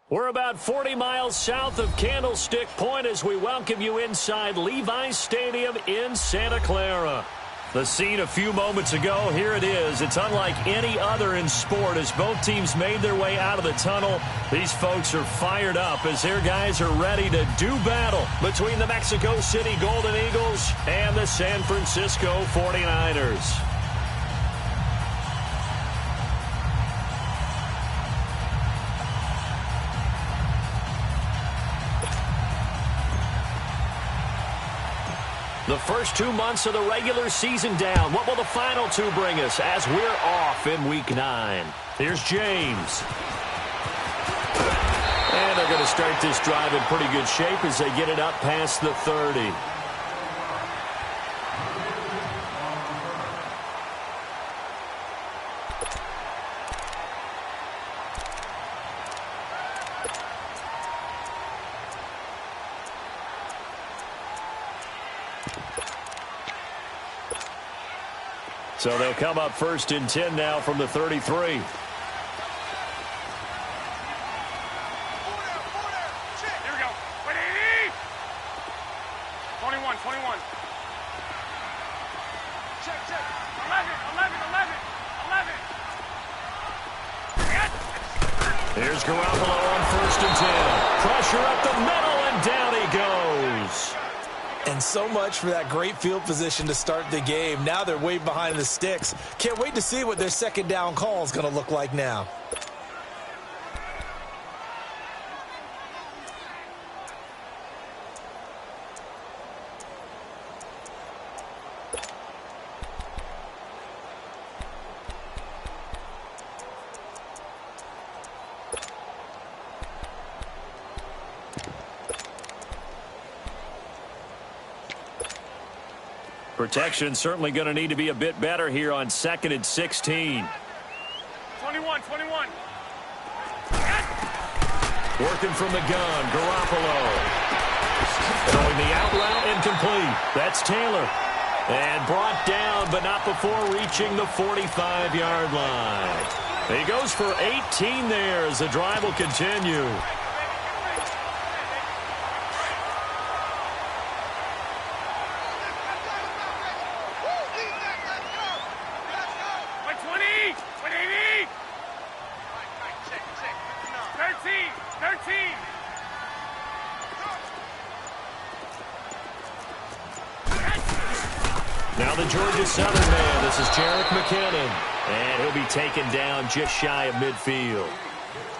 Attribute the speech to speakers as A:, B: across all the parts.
A: We're about 40 miles south of Candlestick Point as we welcome you inside Levi's Stadium in Santa Clara. The scene a few moments ago, here it is. It's unlike any other in sport as both teams made their way out of the tunnel. These folks are fired up as their guys are ready to do battle between the Mexico City Golden Eagles and the San Francisco 49ers. The first 2 months of the regular season down. What will the final two bring us as we're off in Week 9? Here's James. And they're going to start this drive in pretty good shape as they get it up past the 30. So they'll come up first and 10 now from the 33.
B: Here we go. 21. Check. 11.
A: Here's Garoppolo on first and 10. Pressure up the middle, and down he goes.
C: And so much for that great field position to start the game. Now they're way behind the sticks. Can't wait to see what their second down call is going to look like now.
A: Protection certainly going to need to be a bit better here on 2nd and 16.
B: 21.
A: Working from the gun, Garoppolo. Throwing the out route, incomplete. That's Taylor. And brought down, but not before reaching the 45-yard line. He goes for 18 there as the drive will continue. Now the Georgia Southern man, this is Jerick McKinnon. And he'll be taken down just shy of midfield.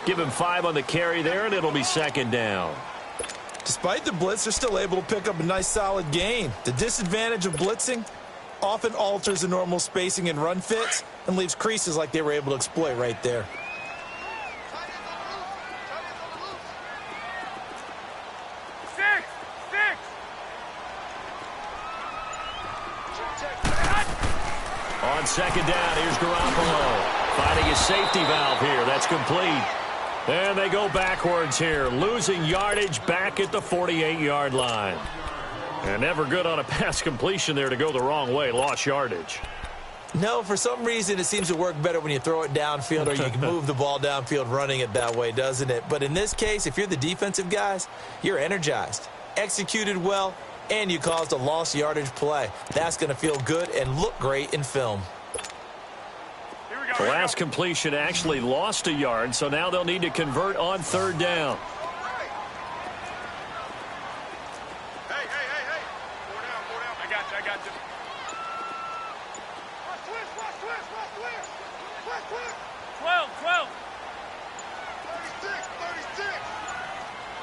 A: Give him 5 on the carry there, and it'll be second down.
C: Despite the blitz, they're still able to pick up a nice solid gain. The disadvantage of blitzing often alters the normal spacing and run fits and leaves creases like they were able to exploit right there.
A: On second down, here's Garoppolo. Finding his safety valve here. That's complete. And they go backwards here, losing yardage back at the 48-yard line. And never good on a pass completion there to go the wrong way. Lost yardage.
C: No, for some reason it seems to work better when you throw it downfield or you can move the ball downfield running it that way, doesn't it? But in this case, if you're the defensive guys, you're energized, executed well, and you caused a lost yardage play. That's going to feel good and look great in film.
A: The last completion actually lost a yard, so now they'll need to convert on third down.
B: Hey. 4 down. I got you. Twist. 12.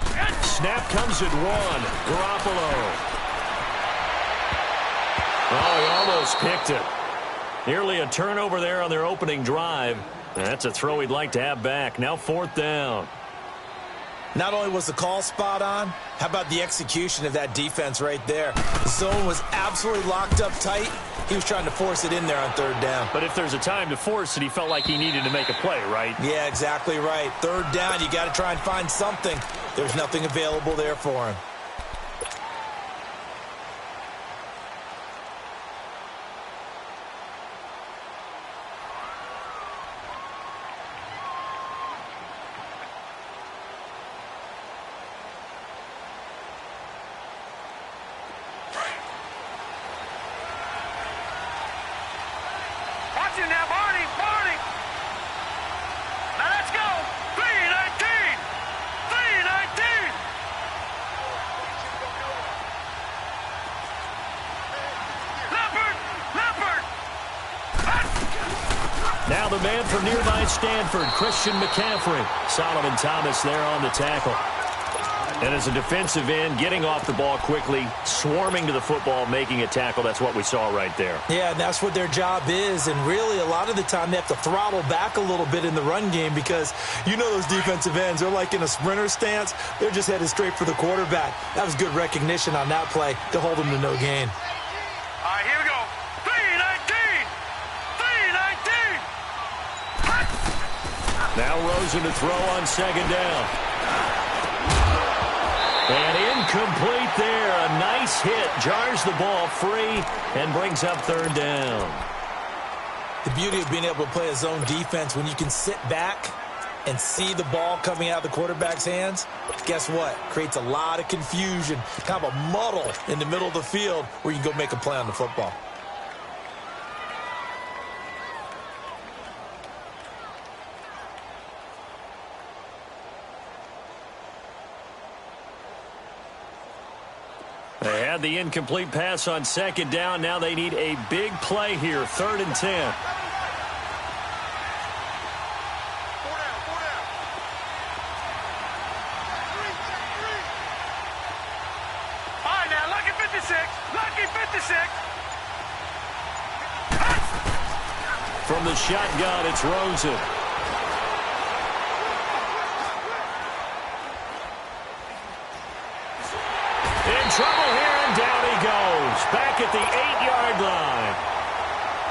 B: 36.
A: Snap comes at 1. Garoppolo. Oh, he almost picked it. Nearly a turnover there on their opening drive. That's a throw he'd like to have back. Now 4th down.
C: Not only was the call spot on, how about the execution of that defense right there? The zone was absolutely locked up tight. He was trying to force it in there on third down.
A: But if there's a time to force it, he felt like he needed to make a play, right?
C: Yeah, exactly right. Third down, you got to try and find something. There's nothing available there for him.
B: got you now, Barney. Barney. Now let's go. 3-19. 3-19. Leopard. Leopard.
A: Now the man from nearby Stanford, Christian McCaffrey. Solomon Thomas there on the tackle. And as a defensive end, getting off the ball quickly, swarming to the football, making a tackle. That's what we saw right there.
C: Yeah, and that's what their job is. And really, a lot of the time, they have to throttle back a little bit in the run game because you know those defensive ends, they're like in a sprinter stance. They're just headed straight for the quarterback. That was good recognition on that play to hold them to no gain.
B: All right, here we go. 3-19. 3-19.
A: Now Rosen to throw on second down. And incomplete there. A nice hit. Jars the ball free and brings up third down.
C: The beauty of being able to play a zone defense when you can sit back and see the ball coming out of the quarterback's hands, guess what? Creates a lot of confusion, kind of a muddle in the middle of the field where you can go make a play on the football.
A: They had the incomplete pass on second down. Now they need a big play here. 3rd and 10.
B: 4 down. 4 down. 3. All right, now, lucky 56. Lucky 56.
A: From the shotgun, it's Rosen. In trouble here, and down he goes. Back at the 8-yard line.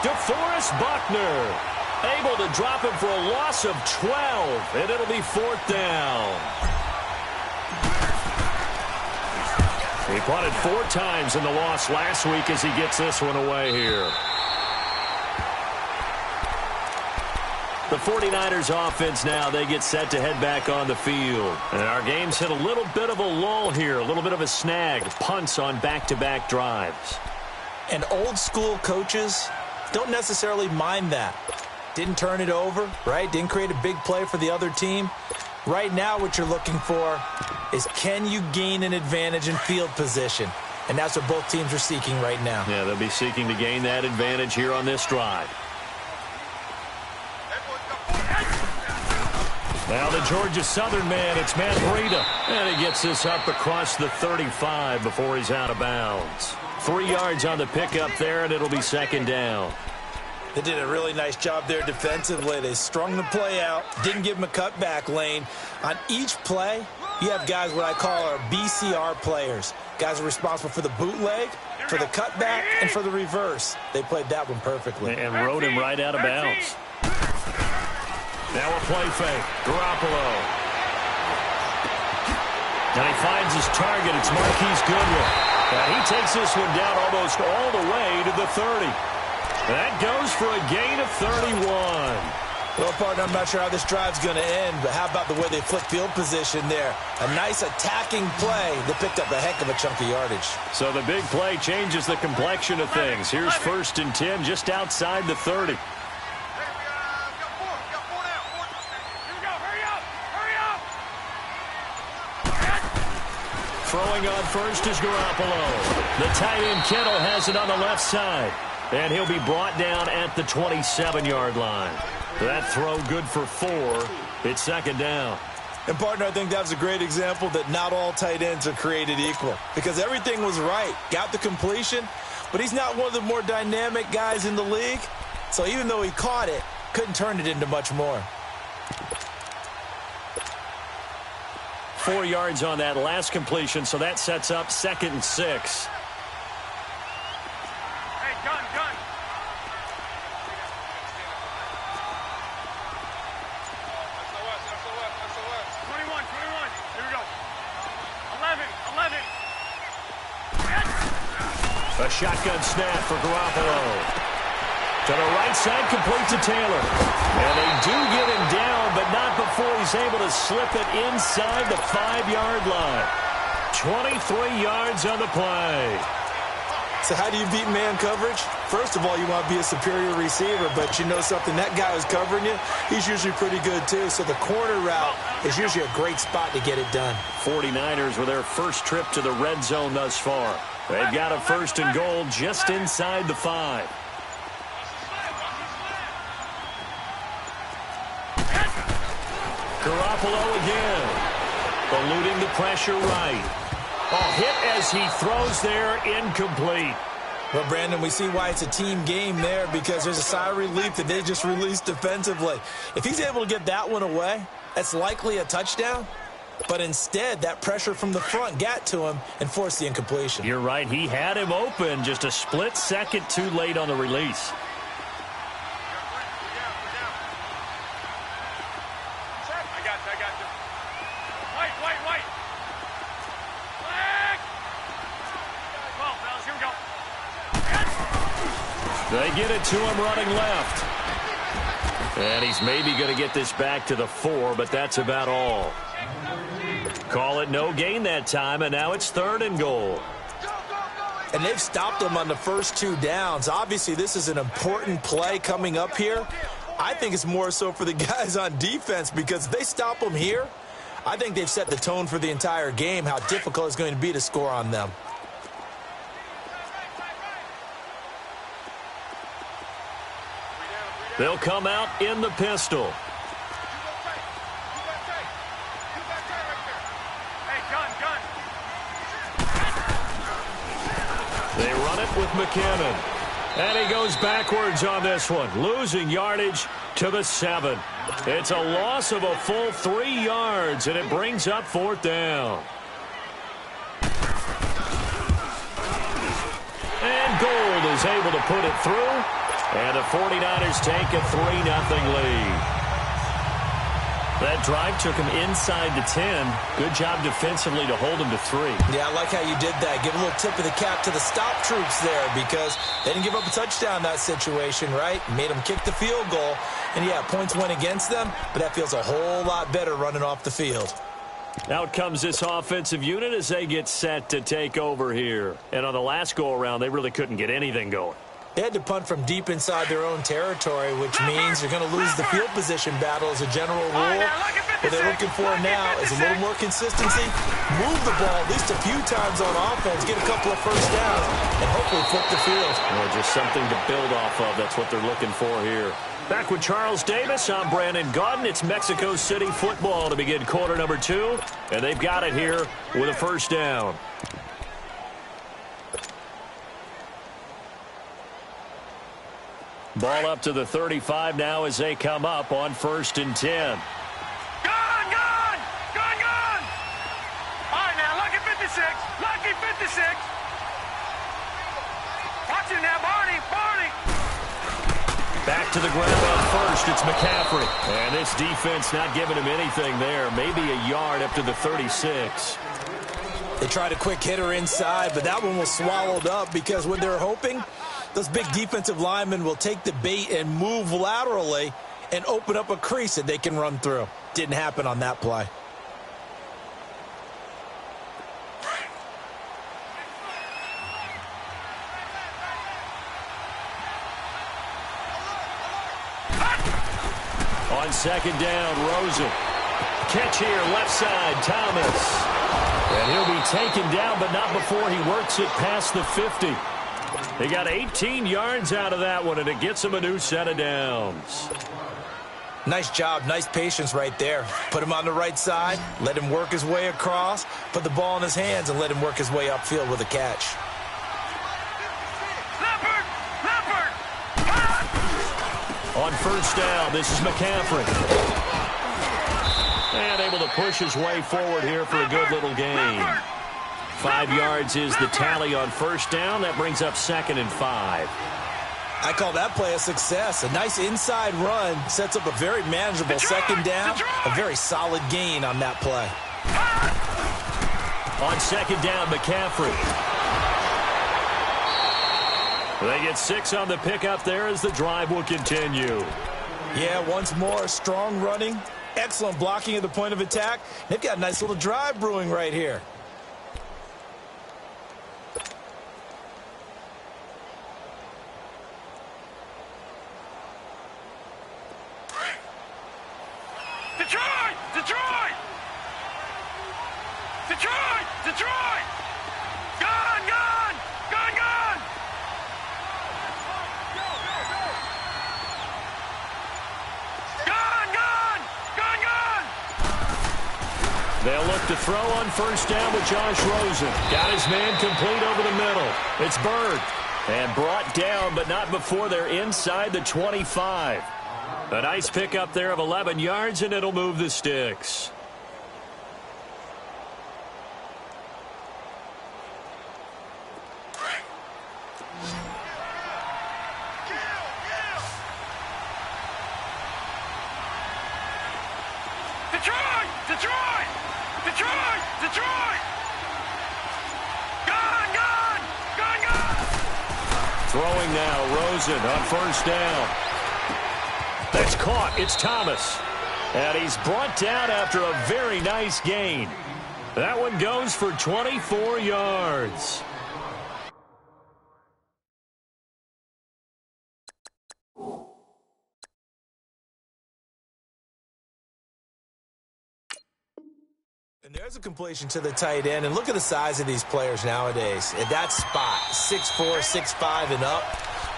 A: DeForest Buckner able to drop him for a loss of 12, and it'll be 4th down. He punted 4 times in the loss last week as he gets this one away here. The 49ers offense now, they get set to head back on the field. And our game's hit a little bit of a lull here, a little bit of a snag. Punts on back-to-back drives.
C: And old school coaches don't necessarily mind that. Didn't turn it over, right? Didn't create a big play for the other team. Right now what you're looking for is can you gain an advantage in field position? And that's what both teams are seeking right now.
A: Yeah, they'll be seeking to gain that advantage here on this drive. Now the Georgia Southern man, it's Matt Breida. And he gets this up across the 35 before he's out of bounds. 3 yards on the pickup there, and it'll be 2nd down.
C: They did a really nice job there defensively. They strung the play out, didn't give him a cutback lane. On each play, you have guys what I call our BCR players. Guys are responsible for the bootleg, for the cutback, and for the reverse. They played that one perfectly.
A: And rode him right out of bounds. Now a play fake. Garoppolo. And he finds his target. It's Marquise Goodwin. And he takes this one down almost all the way to the 30. That goes for a gain of 31.
C: Well, partner, I'm not sure how this drive's going to end, but how about the way they flip field position there? A nice attacking play that picked up a heck of a chunk of yardage.
A: So the big play changes the complexion of things. Here's 1st and 10 just outside the 30. Throwing on first is Garoppolo. The tight end Kittle has it on the left side. And he'll be brought down at the 27-yard line. That throw good for 4. It's 2nd down.
C: And, partner, I think that was a great example that not all tight ends are created equal. Because everything was right. Got the completion, but he's not one of the more dynamic guys in the league. So even though he caught it, couldn't turn it into much more.
A: 4 yards on that last completion, so that sets up 2nd and 6.
B: Hey, gun. SOS. 21. Here we go. 11.
A: A shotgun snap for Garoppolo. To the right side, complete to Taylor. And they do get him down, but not before he's able to slip it inside the 5-yard line. 23 yards on the play.
C: So how do you beat man coverage? First of all, you want to be a superior receiver, but you know something, that guy who's covering you, he's usually pretty good too. So the corner route is usually a great spot to get it done.
A: 49ers with their first trip to the red zone thus far. They've got a 1st and goal just inside the 5. Garoppolo again. Eluding the pressure right. Hit as he throws there, incomplete.
C: Well, Brandon, we see why it's a team game there, because there's a sigh of relief that they just released defensively. If he's able to get that one away, that's likely a touchdown. But instead, that pressure from the front got to him and forced the incompletion.
A: You're right. He had him open, just a split second too late on the release.
B: I got you. Wait. Flag! Come on, fellas, here we go.
A: They get it to him running left. And he's maybe going to get this back to the 4, but that's about all. Call it no gain that time, and now it's 3rd and goal.
C: And they've stopped them on the first 2 downs. Obviously, this is an important play coming up here. I think it's more so for the guys on defense, because if they stop them here, I think they've set the tone for the entire game, how difficult it's going to be to score on them.
A: They'll come out in the pistol. They run it with McKinnon. And he goes backwards on this one, losing yardage to the 7. It's a loss of a full 3 yards, and it brings up 4th down. And Gold is able to put it through, and the 49ers take a 3-0 lead. That drive took him inside the 10. Good job defensively to hold him to 3.
C: Yeah, I like how you did that. Give a little tip of the cap to the stop troops there, because they didn't give up a touchdown in that situation, right? Made them kick the field goal. And, yeah, points went against them, but that feels a whole lot better running off the field.
A: Out comes this offensive unit as they get set to take over here. And on the last go-around, they really couldn't get anything going.
C: They had to punt from deep inside their own territory, which means you're going to lose the field position battle as a general rule. What they're looking for now is a little more consistency, move the ball at least a few times on offense, get a couple of first downs, and hopefully flip the field.
A: Well, just something to build off of. That's what they're looking for here. Back with Charles Davis, I'm Brandon Gaudin. It's Mexico City football to begin quarter number 2, and they've got it here with a first down. Ball up to the 35 now as they come up on 1st and 10.
B: Gone! All right, now, lucky 56. Watch it now, Barney.
A: Back to the ground on 1st. It's McCaffrey. And this defense not giving him anything there. Maybe a yard up to the 36.
C: They tried a quick hitter inside, but that one was swallowed up, because when they're hoping, those big defensive linemen will take the bait and move laterally and open up a crease that they can run through. Didn't happen on that play.
A: On 2nd down, Rosen. Catch here, left side, Thomas. And he'll be taken down, but not before he works it past the 50. They got 18 yards out of that one, and it gets him a new set of downs.
C: Nice job, nice patience right there. Put him on the right side, let him work his way across, put the ball in his hands, and let him work his way upfield with a catch.
B: Leopard!
A: On 1st down, this is McCaffrey. And able to push his way forward here for a good little gain. 5 yards is the tally on 1st down. That brings up 2nd and 5.
C: I call that play a success. A nice inside run sets up a very manageable 2nd down. A very solid gain on that play.
A: On 2nd down, McCaffrey. They get 6 on the pickup there as the drive will continue.
C: Yeah, once more, strong running. Excellent blocking at the point of attack. They've got a nice little drive brewing right here.
B: Detroit! Detroit! Detroit! Detroit! Gone! Gone! Gone! Gone! Gone! Gone! Gone! Gone!
A: They'll look to throw on first down with Josh Rosen. Got his man complete over the middle. It's Bird. And brought down, but not before they're inside the 25. A nice pickup there of 11 yards, and it'll move the sticks.
B: Detroit! Detroit! Detroit! Detroit! Gone! Gone! Gone! Gone!
A: Throwing now, Rosen on first down. That's caught. It's Thomas. And he's brought down after a very nice gain. That one goes for 24 yards.
C: And there's a completion to the tight end. And look at the size of these players nowadays. At that spot, 6'4", 6'5", and up.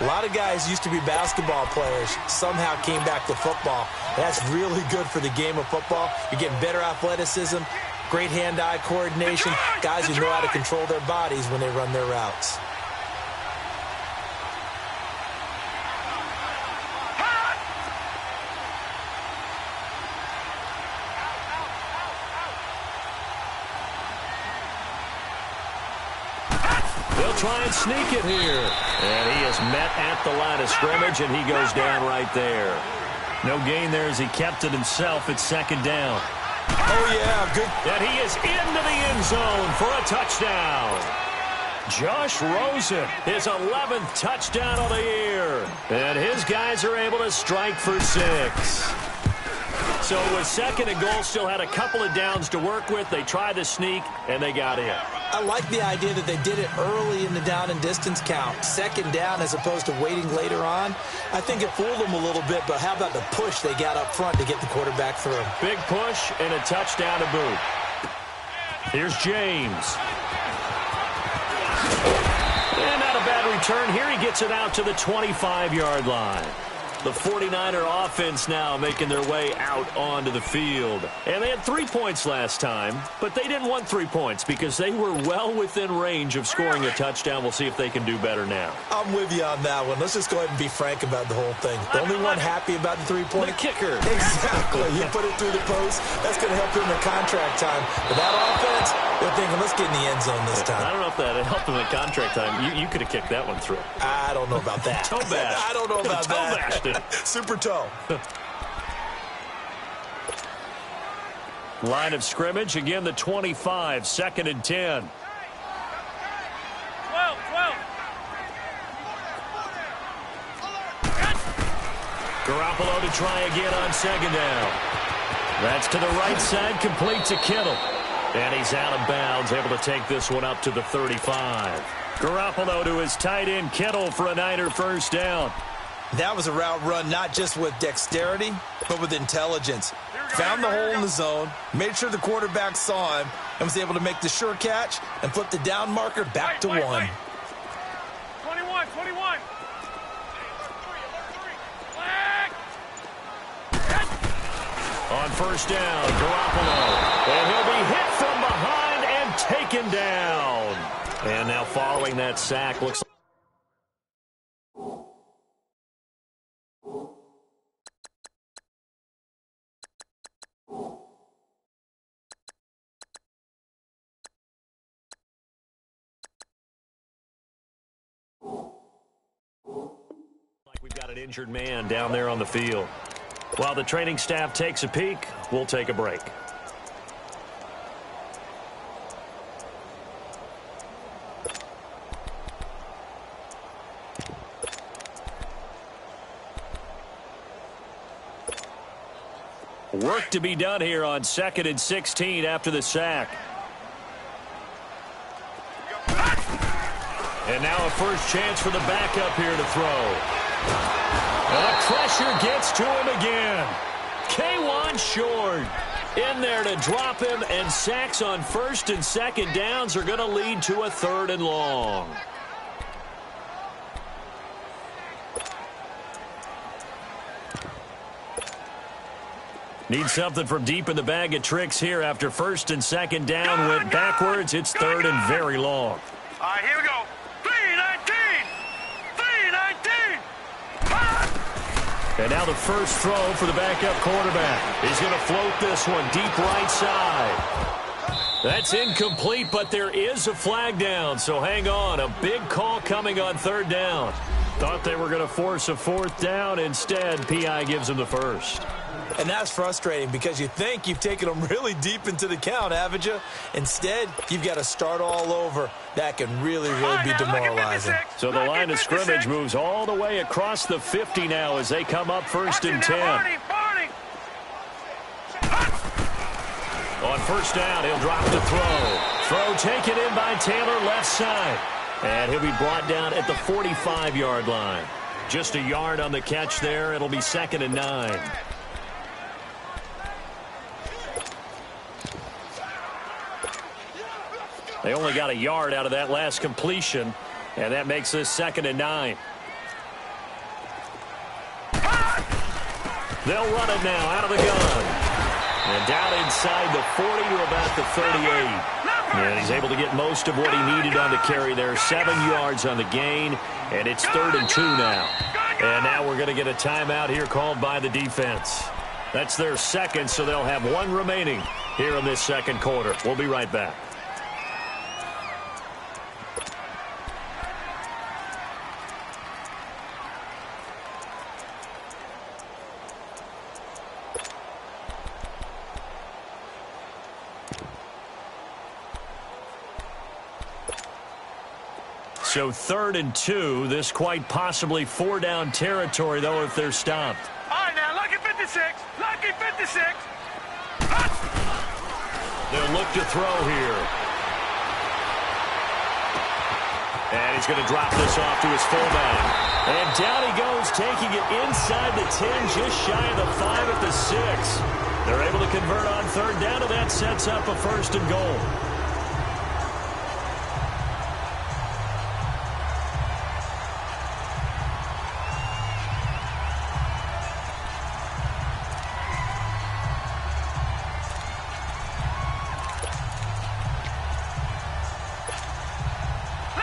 C: A lot of guys used to be basketball players, somehow came back to football. That's really good for the game of football. You're getting better athleticism, great hand-eye coordination, guys who know how to control their bodies when they run their routes.
A: Try and sneak it here. And he is met at the line of scrimmage, and he goes down right there. No gain there as he kept it himself at second down.
C: Oh, yeah, good.
A: And he is into the end zone for a touchdown. Josh Rosen, his 11th touchdown of the year. And his guys are able to strike for 6. So with second and goal, still had a couple of downs to work with. They tried to sneak, and they got in.
C: I like the idea that they did it early in the down and distance count. Second down as opposed to waiting later on. I think it fooled them a little bit, but how about the push they got up front to get the quarterback through?
A: Big push and a touchdown to boot. Here's James. And not a bad return. Here he gets it out to the 25-yard line. The 49er offense now making their way out onto the field. And they had 3 points last time, but they didn't want 3 points because they were well within range of scoring a touchdown. We'll see if they can do better now.
C: I'm with you on that one. Let's just go ahead and be frank about the whole thing. The only one happy about the 3-point?
A: The kicker.
C: Exactly. You put it through the post. That's going to help him in contract time. But that offense, they're thinking, let's get in the end zone this time.
A: I don't know if that helped him in contract time. You could have kicked that one through.
C: I don't know about that.
A: Toe bash.
C: I don't know about
A: Toe bashed it.
C: Super toe.
A: Line of scrimmage, again the 25, second and 10.
B: 12.
A: Garoppolo to try again on second down. That's to the right side, complete to Kittle. And he's out of bounds, able to take this one up to the 35. Garoppolo to his tight end, Kittle, for a Niner first down.
C: That was a route run not just with dexterity, but with intelligence. Found the hole in the zone, made sure the quarterback saw him, and was able to make the sure catch and flip the down marker back to 1.
B: 21.
A: On first down, Garoppolo. And he'll be hit from behind and taken down. And now following that sack, looks like we've got an injured man down there on the field. While the training staff takes a peek, we'll take a break. Work to be done here on 2nd and 16 after the sack. And now a first chance for the backup here to throw. And the pressure gets to him again. K1 short. In there to drop him, and sacks on first and second downs are going to lead to a 3rd and long. Need something from deep in the bag of tricks here after first and second down went backwards. It's 3rd and very long.
B: All right, here we go. 3-19. 3-19.
A: And now the first throw for the backup quarterback. He's going to float this one deep right side. That's incomplete, but there is a flag down, so hang on. A big call coming on 3rd down. Thought they were going to force a 4th down. Instead, P.I. gives them the first.
C: And that's frustrating because you think you've taken them really deep into the count, haven't you? Instead, you've got to start all over. That can really be demoralizing.
A: So the line of scrimmage moves all the way across the 50 now as they come up 1st and 10. On 1st down, he'll drop the throw. Throw taken in by Taylor left side. And he'll be brought down at the 45-yard line. Just a yard on the catch there. It'll be 2nd and 9. They only got a yard out of that last completion, and that makes this 2nd and 9. They'll run it now out of the gun. And down inside the 40 to about the 38. And he's able to get most of what he needed on the carry there. 7 yards on the gain, and it's 3rd and 2 now. And now we're going to get a timeout here called by the defense. That's their second, so they'll have 1 remaining here in this 2nd quarter. We'll be right back. So 3rd and 2. This quite possibly 4-down territory, though, if they're stopped.
B: All right, now, lucky 56. Lucky 56.
A: They'll look to throw here. And he's going to drop this off to his fullback. And down he goes, taking it inside the 10, just shy of the 5 at the 6. They're able to convert on 3rd down, and that sets up a 1st and goal.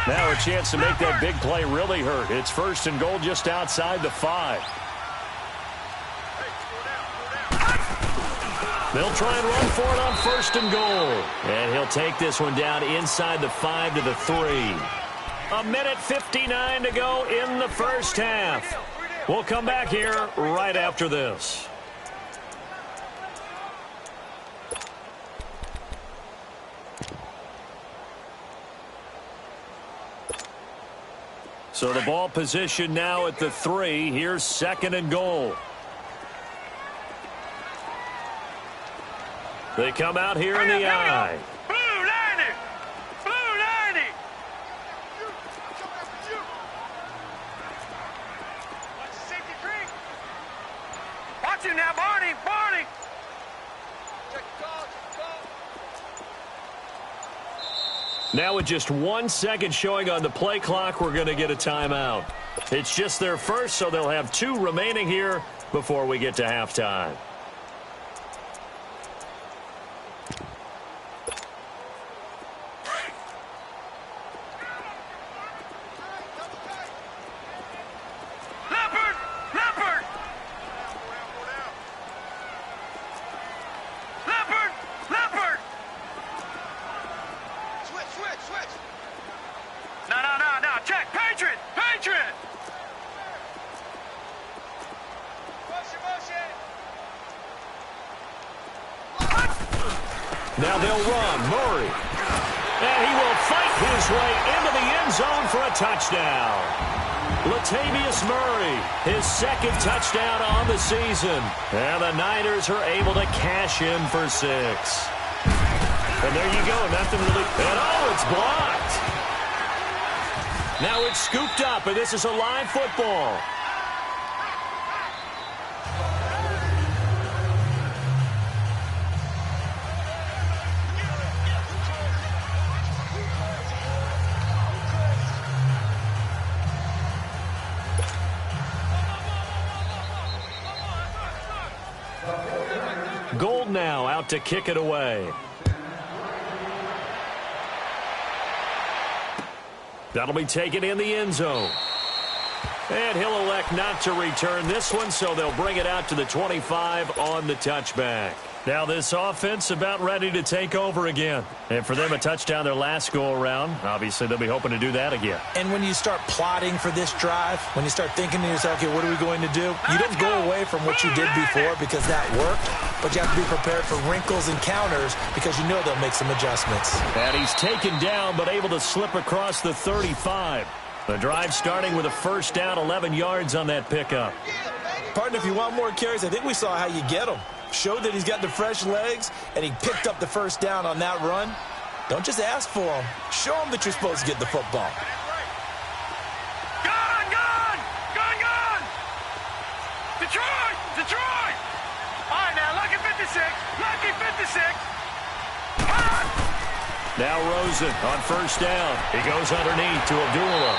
A: Now a chance to make that big play really hurt. It's 1st and goal just outside the 5. They'll try and run for it on 1st and goal. And he'll take this one down inside the 5 to the 3. 1:59 to go in the first half. We'll come back here right after this. So the ball position now at the 3. Here's 2nd and goal. They come out here in the I.
B: Blue 90. Blue 90. Safety creek. Watch him now, Barney. Barney. Check the call.
A: Now with just 1 second showing on the play clock, we're going to get a timeout. It's just their first, so they'll have 2 remaining here before we get to halftime. Now they'll run. Murray. And he will fight his way into the end zone for a touchdown. Latavius Murray, his 2nd touchdown on the season. And the Niners are able to cash in for 6. And there you go. Nothing really. And oh, it's blocked. Now it's scooped up, and this is a live football. Gold now out to kick it away. That'll be taken in the end zone. And he'll elect not to return this one, so they'll bring it out to the 25 on the touchback. Now this offense about ready to take over again. And for them, a touchdown their last go-around. Obviously, they'll be hoping to do that again.
C: And when you start plotting for this drive, when you start thinking to yourself, okay, what are we going to do? You don't go away from what you did before because that worked, but you have to be prepared for wrinkles and counters because you know they'll make some adjustments.
A: And he's taken down, but able to slip across the 35. The drive starting with a first down, 11 yards on that pickup.
C: Partner, if you want more carries, I think we saw how you get them. Showed that he's got the fresh legs, and he picked up the first down on that run. Don't just ask for them. Show them that you're supposed to get the football.
B: Gone, gone! Gone, gone! Detroit! Detroit! All right, now, lucky 56. Lucky 56. Ah!
A: Now Rosen on first down. He goes underneath to Abdullah.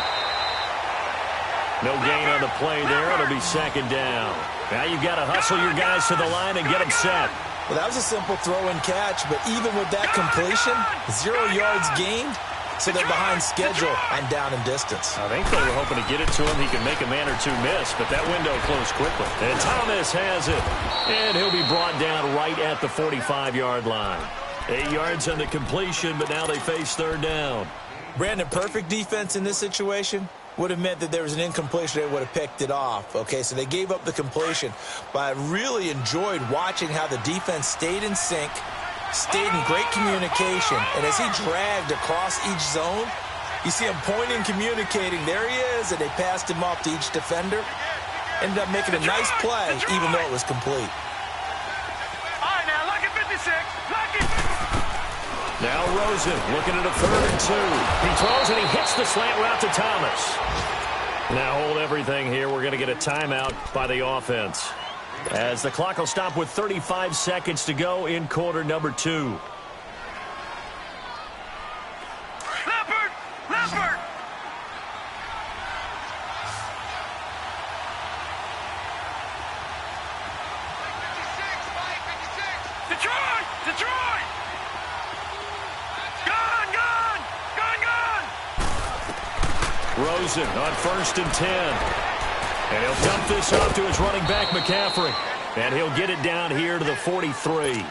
A: No gain on the play there. It'll be second down. Now you've got to hustle your guys to the line and get them set.
C: Well, that was a simple throw and catch, but even with that completion, 0 yards gained, so they're behind schedule on down and distance.
A: I think they were hoping to get it to him. He could make a man or two miss, but that window closed quickly. And Thomas has it. And he'll be brought down right at the 45-yard line. 8 yards on the completion, but now they face third down.
C: Brandon, perfect defense in this situation would have meant that there was an incompletion. They would have picked it off. Okay, so they gave up the completion. But I really enjoyed watching how the defense stayed in sync, stayed in great communication. And as he dragged across each zone, you see him pointing, communicating. There he is, and they passed him off to each defender. Ended up making a nice play, even though it was complete.
B: All right, now, lucky 56. Lucky.
A: Now Rosen looking at a 3rd and 2. He throws and he hits the slant route to Thomas. Now hold everything here. We're going to get a timeout by the offense, as the clock will stop with 35 seconds to go in quarter number 2.
B: Leopard! Leopard! Detroit! Detroit! Gone! Gone! Gone! Gone!
A: Rosen on 1st and 10. And he'll dump this off to his running back, McCaffrey. And he'll get it down here to the 43.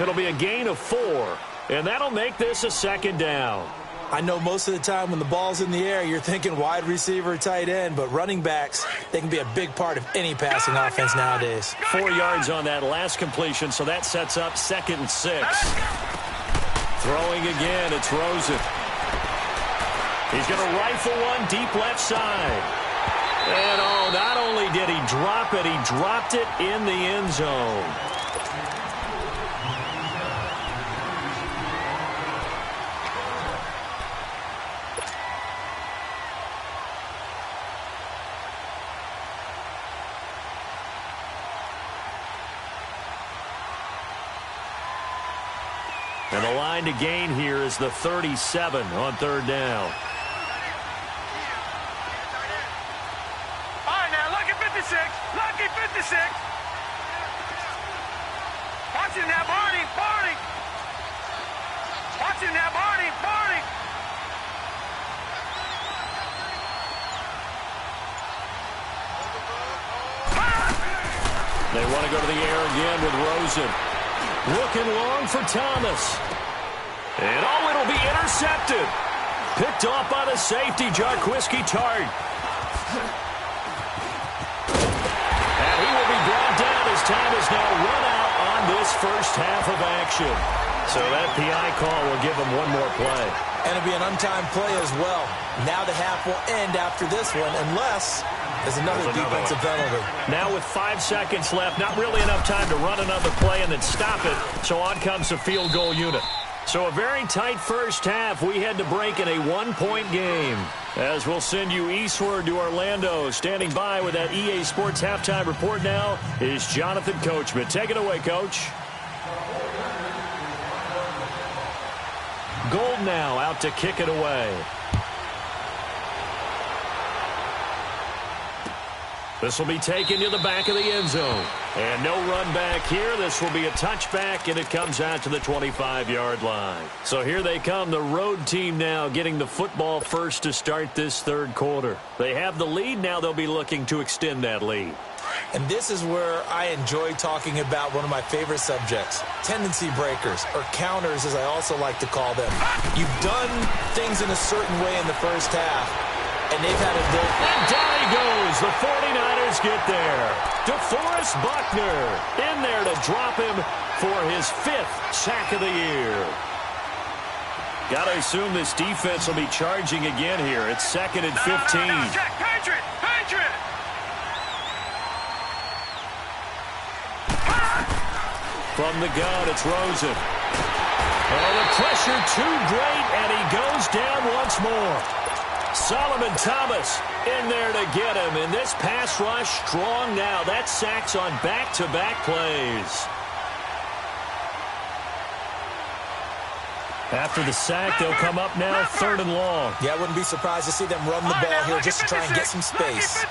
A: It'll be a gain of 4. And that'll make this a second down.
C: I know most of the time when the ball's in the air, you're thinking wide receiver, tight end, but running backs, they can be a big part of any passing offense nowadays.
A: 4 yards on that last completion, so that sets up 2nd and 6. Throwing again, it's Rosen. He's going to rifle one deep left side. And, oh, not only did he drop it, he dropped it in the end zone. And the line to gain here is the 37 on 3rd down.
B: All right, now, lucky 56. Lucky 56. Watch him now, Barney. Barney. Watch him now, Barney. Barney.
A: They want to go to the air again with Rosen. Looking long for Thomas. And, oh, it'll be intercepted. Picked off by the safety, Jarquiski Tart. And he will be brought down as time is now run out on this first half of action. So that PI call will give him one more play.
C: And it'll be an untimed play as well. Now the half will end after this one, unless there's another defensive penalty.
A: Now with 5 seconds left, not really enough time to run another play and then stop it. So on comes the field goal unit. So a very tight first half. We had to break in a 1-point game. As we'll send you eastward to Orlando. Standing by with that EA Sports halftime report now is Jonathan Coachman. Take it away, Coach. Gold now out to kick it away. This will be taken to the back of the end zone. And no run back here. This will be a touchback, and it comes out to the 25-yard line. So here they come, the road team now getting the football first to start this third quarter. They have the lead. Now they'll be looking to extend that lead.
C: And this is where I enjoy talking about one of my favorite subjects, tendency breakers, or counters as I also like to call them. You've done things in a certain way in the first half, and they've had a day.
A: And down he goes. The 49ers get there. DeForest Buckner in there to drop him for his 5th sack of the year. Got to assume this defense will be charging again here. It's 2nd and 15.
B: Check. Patriot!
A: From the gun, it's Rosen. Oh, the pressure too great, and he goes down once more. Solomon Thomas in there to get him, and this pass rush strong now. That sacks on back-to-back plays. After the sack, they'll come up now 3rd and long.
C: Yeah, I wouldn't be surprised to see them run the ball here just to try and get some space.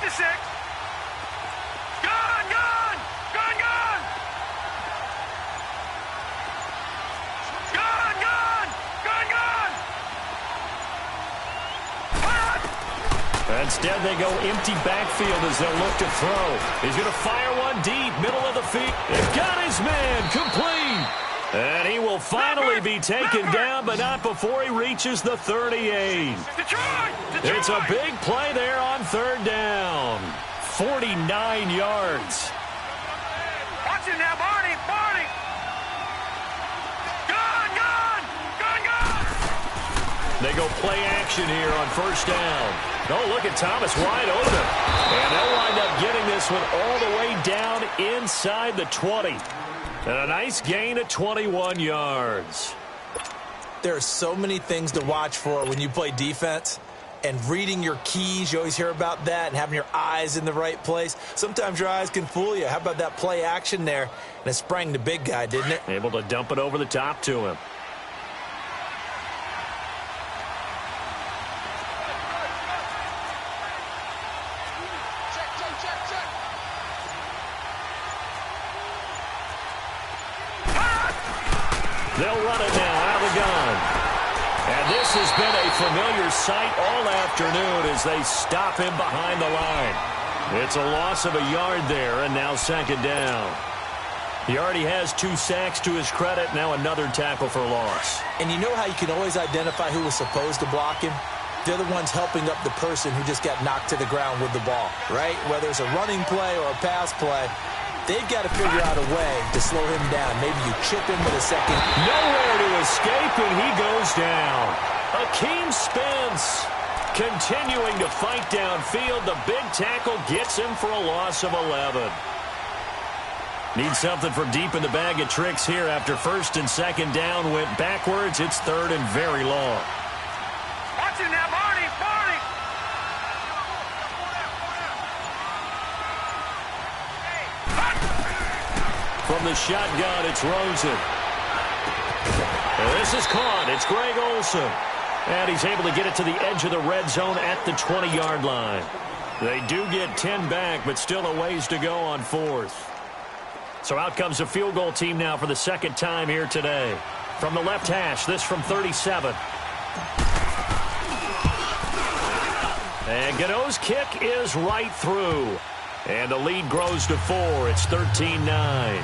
A: Instead, they go empty backfield as they'll look to throw. He's going to fire one deep, middle of the field. It got his man complete. And he will finally be taken down, but not before he reaches the 38. It's a big play there on 3rd down. 49 yards.
B: Watch it now, Barney. Gun.
A: They go play action here on 1st down. Oh, look at Thomas wide open. And they'll wind up getting this one all the way down inside the 20. And a nice gain of 21 yards.
C: There are so many things to watch for when you play defense. And reading your keys, you always hear about that, and having your eyes in the right place. Sometimes your eyes can fool you. How about that play action there? And it sprang the big guy, didn't it?
A: Able to dump it over the top to him. They'll run it now out of the gun. And this has been a familiar sight all afternoon as they stop him behind the line. It's a loss of a yard there, and now 2nd down. He already has 2 sacks to his credit, now another tackle for loss.
C: And you know how you can always identify who was supposed to block him? They're the ones helping up the person who just got knocked to the ground with the ball, right? Whether it's a running play or a pass play, they've got to figure out a way to slow him down. Maybe you chip him with a second.
A: Nowhere to escape, and he goes down. Akeem Spence continuing to fight downfield. The big tackle gets him for a loss of 11. Need something from deep in the bag of tricks here after 1st and 2nd down went backwards. It's 3rd and very long.
B: Watch it now, Barney.
A: From the shotgun, it's Rosen. And this is caught. It's Greg Olsen. And he's able to get it to the edge of the red zone at the 20-yard line. They do get 10 back, but still a ways to go on 4th. So out comes the field goal team now for the 2nd time here today. From the left hash, this from 37. And Gano's kick is right through. And the lead grows to 4. It's 13-9.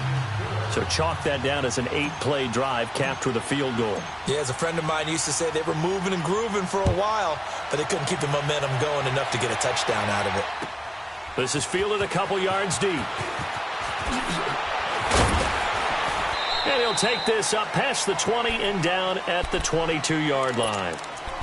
A: So chalk that down as an 8-play drive capped with a field goal.
C: Yeah, as a friend of mine used to say, they were moving and grooving for a while, but they couldn't keep the momentum going enough to get a touchdown out of it.
A: This is fielded a couple yards deep. And he'll take this up past the 20 and down at the 22-yard line.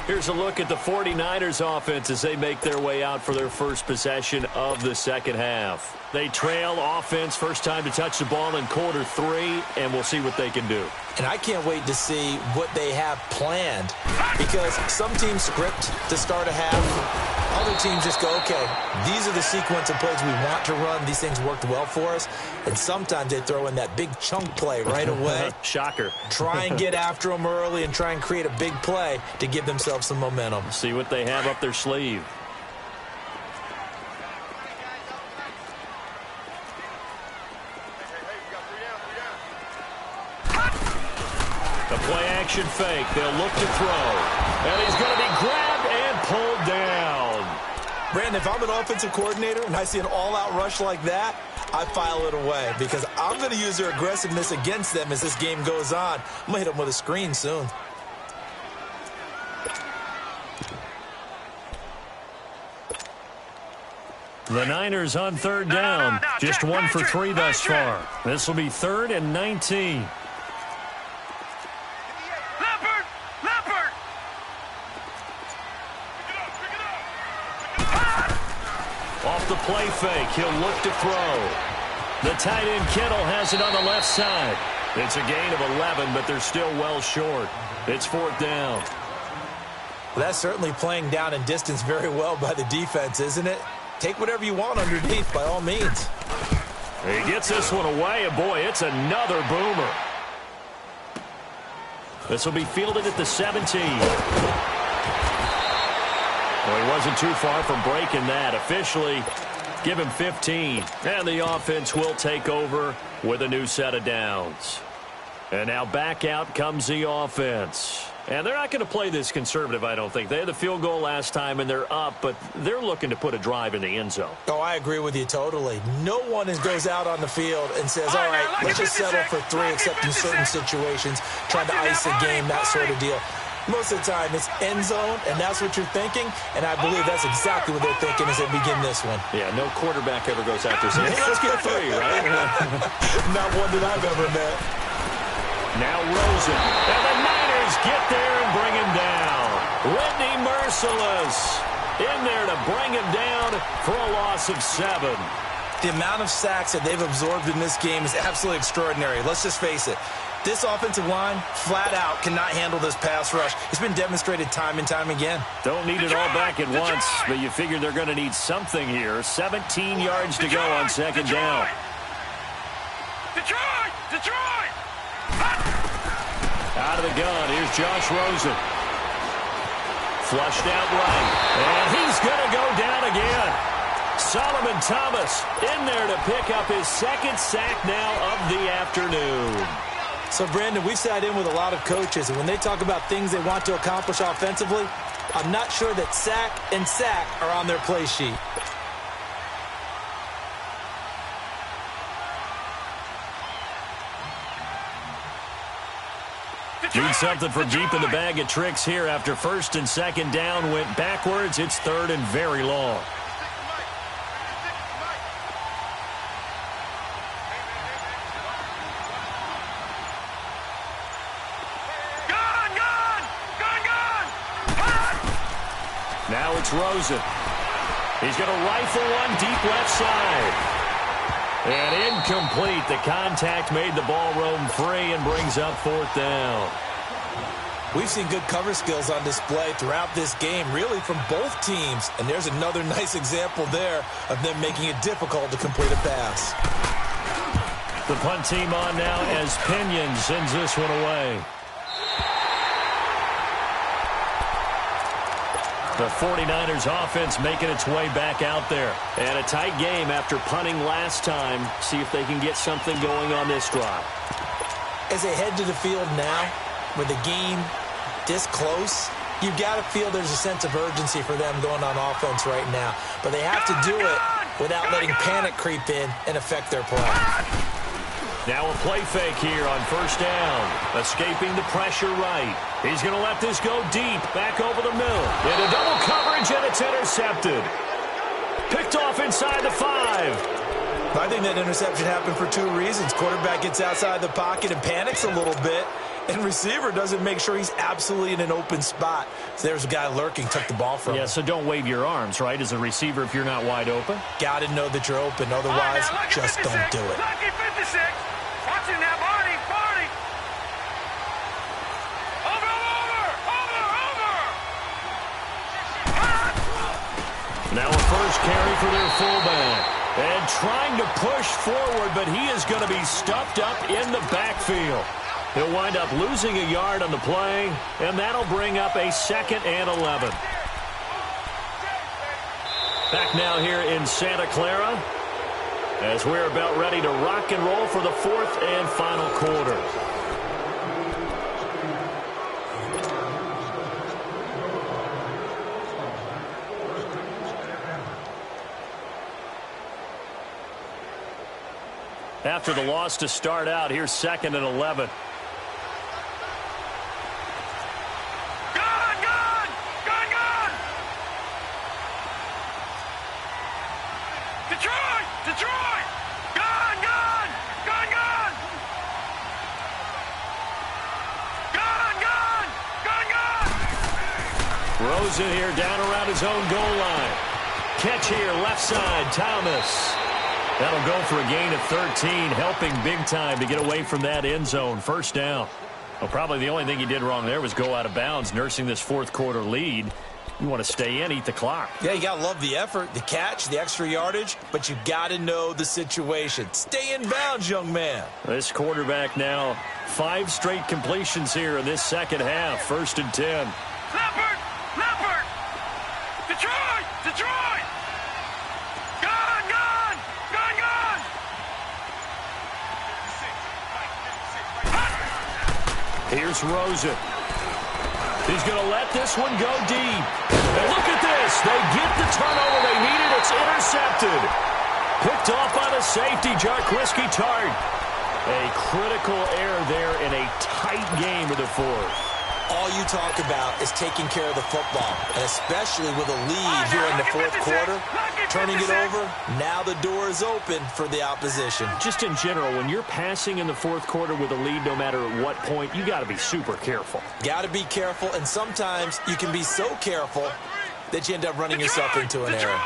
A: Here's a look at the 49ers offense as they make their way out for their first possession of the 2nd half. They trail offense, first time to touch the ball in quarter 3, and we'll see what they can do.
C: And I can't wait to see what they have planned, because some teams script to start a half. Other teams just go, okay, these are the sequence of plays we want to run. These things worked well for us. And sometimes they throw in that big chunk play right away.
A: Shocker.
C: Try and get after them early and try and create a big play to give themselves some momentum.
A: See what they have up their sleeve. play-action fake. They'll look to throw. And he's going to be grabbed and pulled down.
C: Brandon, if I'm an offensive coordinator and I see an all-out rush like that, I file it away because I'm going to use their aggressiveness against them as this game goes on. I'm going to hit them with a screen soon.
A: The Niners on third down. Just 1 for 3 thus far. This will be 3rd and 19.
B: Leopard!
A: Off the play fake, he'll look to throw. The tight end Kittle has it on the left side. It's a gain of 11, but they're still well short. It's 4th down.
C: Well, that's certainly playing down in distance very well by the defense, isn't it? Take whatever you want underneath, by all means.
A: He gets this one away, and boy, it's another boomer. This will be fielded at the 17. Well, he wasn't too far from breaking that. Officially, give him 15. And the offense will take over with a new set of downs. And now back out comes the offense. And they're not going to play this conservative, I don't think. They had the field goal last time, and they're up, but they're looking to put a drive in the end zone.
C: Oh, I agree with you totally. No one goes out on the field and says, all right, let's just settle for 3, except in certain situations, trying to ice a game, that sort of deal. Most of the time, it's end zone, and that's what you're thinking, and I believe that's exactly what they're thinking as they begin this one.
A: Yeah, no quarterback ever goes out there saying, hey, let's get 3, right?
C: Not one that I've ever met.
A: Now Rosen, and the Niners get there and bring him down. Whitney Merciless in there to bring him down for a loss of 7.
C: The amount of sacks that they've absorbed in this game is absolutely extraordinary. Let's just face it. This offensive line, flat out, cannot handle this pass rush. It's been demonstrated time and time again.
A: Don't need it all back at once, but you figure they're going to need something here. 17 yards to go on 2nd down.
B: Detroit!
A: Out of the gun, here's Josh Rosen. Flushed out right, and he's going to go down again. Solomon Thomas in there to pick up his 2nd sack now of the afternoon.
C: So, Brandon, we've sat in with a lot of coaches, and when they talk about things they want to accomplish offensively, I'm not sure that sack and sack are on their play sheet.
A: Need something from deep in the bag of tricks here after 1st and 2nd down went backwards. It's 3rd and very long. Now it's Rosen. He's going to rifle one deep left side. And incomplete. The contact made the ball roam free and brings up 4th down.
C: We've seen good cover skills on display throughout this game, really from both teams. And there's another nice example there of them making it difficult to complete a pass.
A: The punt team on now as Pinion sends this one away. The 49ers offense making its way back out there. And a tight game after punting last time. See if they can get something going on this drive.
C: As they head to the field now, with the game this close, you've got to feel there's a sense of urgency for them going on offense right now. But they have to do it without letting panic creep in and affect their play.
A: Now a play fake here on 1st down. Escaping the pressure right. He's going to let this go deep. Back over the middle. Into double coverage, and it's intercepted. Picked off inside the 5.
C: I think that interception happened for 2 reasons. Quarterback gets outside the pocket and panics a little bit. And receiver doesn't make sure he's absolutely in an open spot. So there's a guy lurking, took the ball from him.
A: Yeah, so don't wave your arms, right, as a receiver if you're not wide open?
C: Got to know that you're open. Otherwise, just don't do it.
B: Lucky 56. Watching that, Barney. Over.
A: Now a first carry for their fullback. And trying to push forward, but he is going to be stuffed up in the backfield. He'll wind up losing a yard on the play, and that'll bring up a 2nd and 11. Back now here in Santa Clara as we're about ready to rock and roll for the 4th and final quarter. after the loss to start out. Here's 2nd and 11.
B: Detroit! Gone! Gone! Gone! Gone! Gone! Gone! Gone! Gone!
A: Rosen here down around his own goal line. Catch here, left side, Thomas. That'll go for a gain of 13, helping big time to get away from that end zone. First down. Well, probably the only thing he did wrong there was go out of bounds, nursing this fourth quarter lead. You want to stay in, eat the clock.
C: Yeah, you got to love the effort, the catch, the extra yardage, but you got to know the situation. Stay in bounds, young man.
A: This quarterback now, 5 straight completions here in this second half. 1st and 10.
B: Leopard! Leopard! Detroit! Detroit! Gone! Gone! Gone! Gone!
A: Here's Rosen. He's going to let this one go deep. And look at this. They get the turnover they needed. It's intercepted. Picked off by the safety, Jarquiski Tart. A critical error there in a tight game of the fourth.
C: All you talk about is taking care of the football, and especially with a lead here in the fourth quarter, turning it over, now the door is open for the opposition.
A: Just in general, when you're passing in the fourth quarter with a lead, no matter at what point, you got to be super careful.
C: Got to be careful, and sometimes you can be so careful that you end up running yourself into an error.
B: All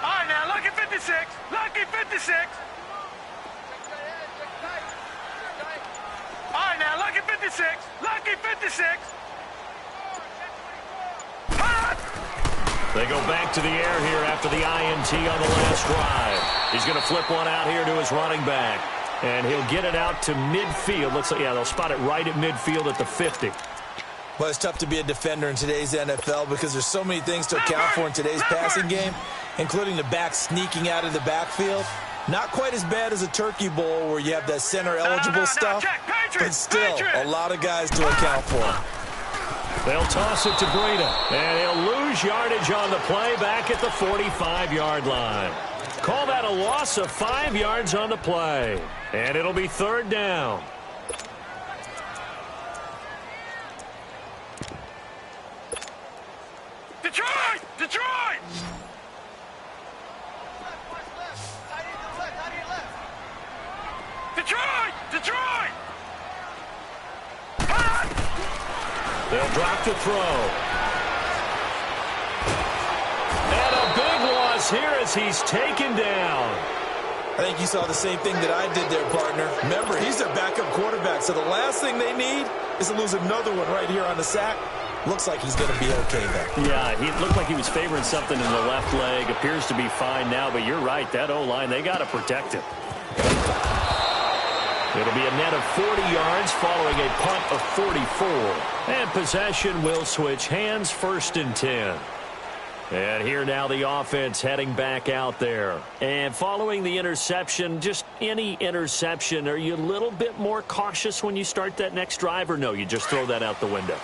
B: right, now, lucky 56. Lucky 56. All right, now, lucky 56. Lucky 56.
A: They go back to the air here after the INT on the last drive. He's going to flip one out here to his running back. And he'll get it out to midfield. Looks like, yeah, they'll spot it right at midfield at the 50.
C: Well, it's tough to be a defender in today's NFL because there's so many things to account for in today's passing game, including the back sneaking out of the backfield. Not quite as bad as a turkey bowl where you have that center-eligible stuff, but still a lot of guys to account for.
A: They'll toss it to Breida, and he'll lose yardage on the play back at the 45-yard line. Call that a loss of 5 yards on the play, and it'll be 3rd down.
B: Detroit! Detroit! Detroit! Detroit!
A: They'll drop to throw. And a big loss here as he's taken down.
C: I think you saw the same thing that I did there, partner. Remember, he's their backup quarterback, so the last thing they need is to lose another one right here on the sack. Looks like he's going to be okay there.
A: Yeah, he looked like he was favoring something in the left leg. Appears to be fine now, but you're right. That O-line, they got to protect him. It'll be a net of 40 yards following a punt of 44. And possession will switch hands, 1st and 10. And here now the offense heading back out there. And following the interception, just any interception, are you a little bit more cautious when you start that next drive, or no, you just throw that out the window?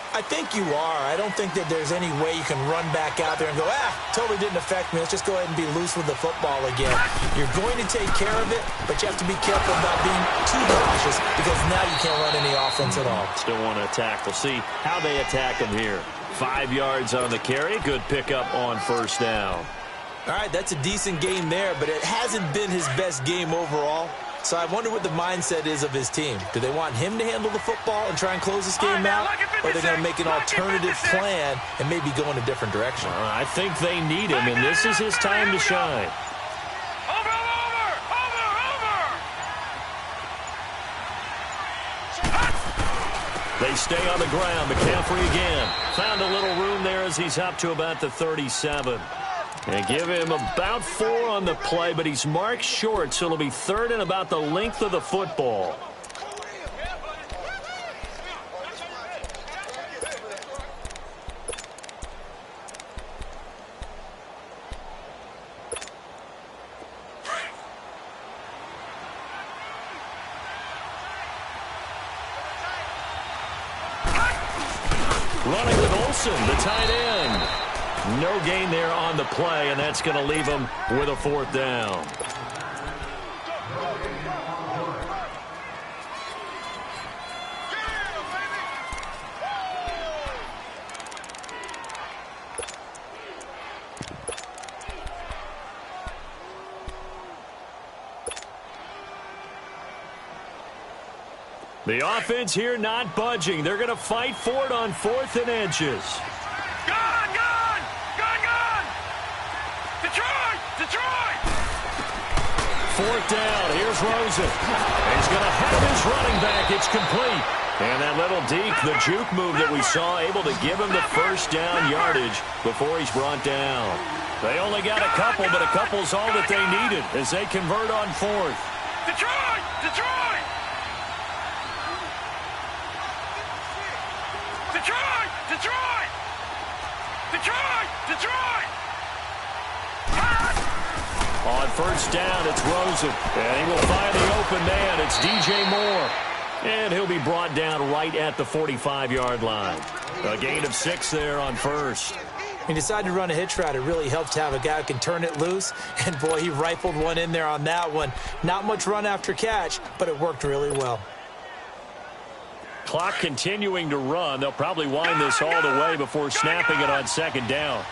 C: I think you are. I don't think that there's any way you can run back out there and go, totally didn't affect me. Let's just go ahead and be loose with the football again. You're going to take care of it, but you have to be careful about being too cautious because now you can't run any offense at all.
A: Still want to attack. We'll see how they attack him here. 5 yards on the carry. Good pickup on 1st down.
C: All right, that's a decent game there, but it hasn't been his best game overall. So I wonder what the mindset is of his team. Do they want him to handle the football and try and close this game out? Or are they going to make an alternative plan and maybe go in a different direction?
A: I think they need him, and this is his time to shine.
B: Over!
A: They stay on the ground. McCaffrey again. Found a little room there as he's up to about the 37. And give him about 4 on the play, but he's marked short, so it'll be 3rd and about the length of the football. Running with Olsen, the tight end. No gain there on the play, and that's going to leave him with a 4th down. The offense here not budging. They're going to fight for it on 4th and inches.
B: Gone! Gone! Gone! Gone! Detroit! Detroit!
A: 4th down. Here's Rosen. He's going to have his running back. It's complete. And that little deke, the juke move that we saw, able to give him the first down yardage before he's brought down. They only got a couple, but a couple's all that they needed as they convert on 4th.
B: Detroit! Detroit! Detroit! Detroit! Detroit! Detroit!
A: On 1st down, it's Rosen. And he will find the open man. It's DJ Moore. And he'll be brought down right at the 45-yard line. A gain of 6 there on 1st.
C: He decided to run a hitch route. It really helped to have a guy who can turn it loose. And, boy, he rifled one in there on that one. Not much run after catch, but it worked really well.
A: Clock continuing to run. They'll probably wind this all the way before snapping it on 2nd down.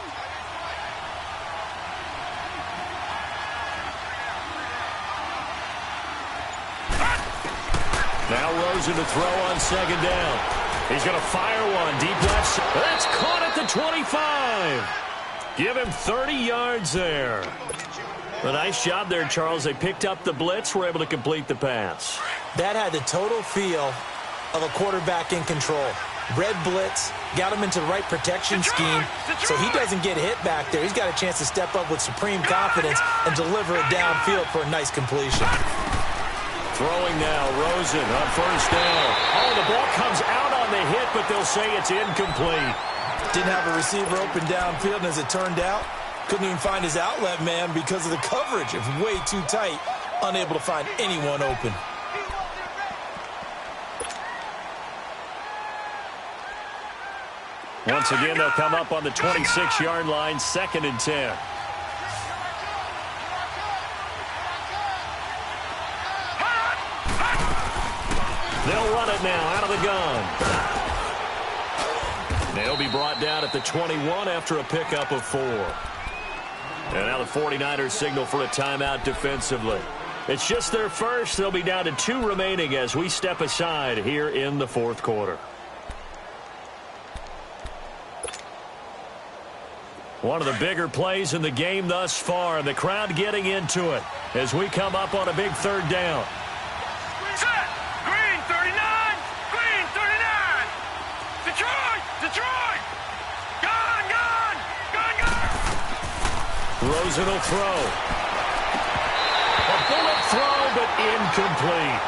A: Now Rosen to throw on 2nd down. He's going to fire one deep left. That's caught at the 25. Give him 30 yards there. A nice job there, Charles. They picked up the blitz, were able to complete the pass.
C: That had the total feel of a quarterback in control. Red blitz, got him into the right protection scheme, so he doesn't get hit back there. He's got a chance to step up with supreme confidence and deliver it downfield for a nice completion.
A: Throwing now, Rosen on 1st down. Oh, the ball comes out on the hit, but they'll say it's incomplete.
C: Didn't have a receiver open downfield, and as it turned out, couldn't even find his outlet man because of the coverage. It was way too tight, unable to find anyone open.
A: Once again, they'll come up on the 26-yard line, 2nd and 10. They'll run it now out of the gun. They'll be brought down at the 21 after a pickup of 4. And now the 49ers signal for a timeout defensively. It's just their first. They'll be down to 2 remaining as we step aside here in the 4th quarter. One of the bigger plays in the game thus far. The crowd getting into it as we come up on a big 3rd down.
B: Set! Green 39! Green 39! Detroit! Detroit! Gone! Gone! Gone! Gone!
A: Rosen will throw. A bullet throw, but incomplete.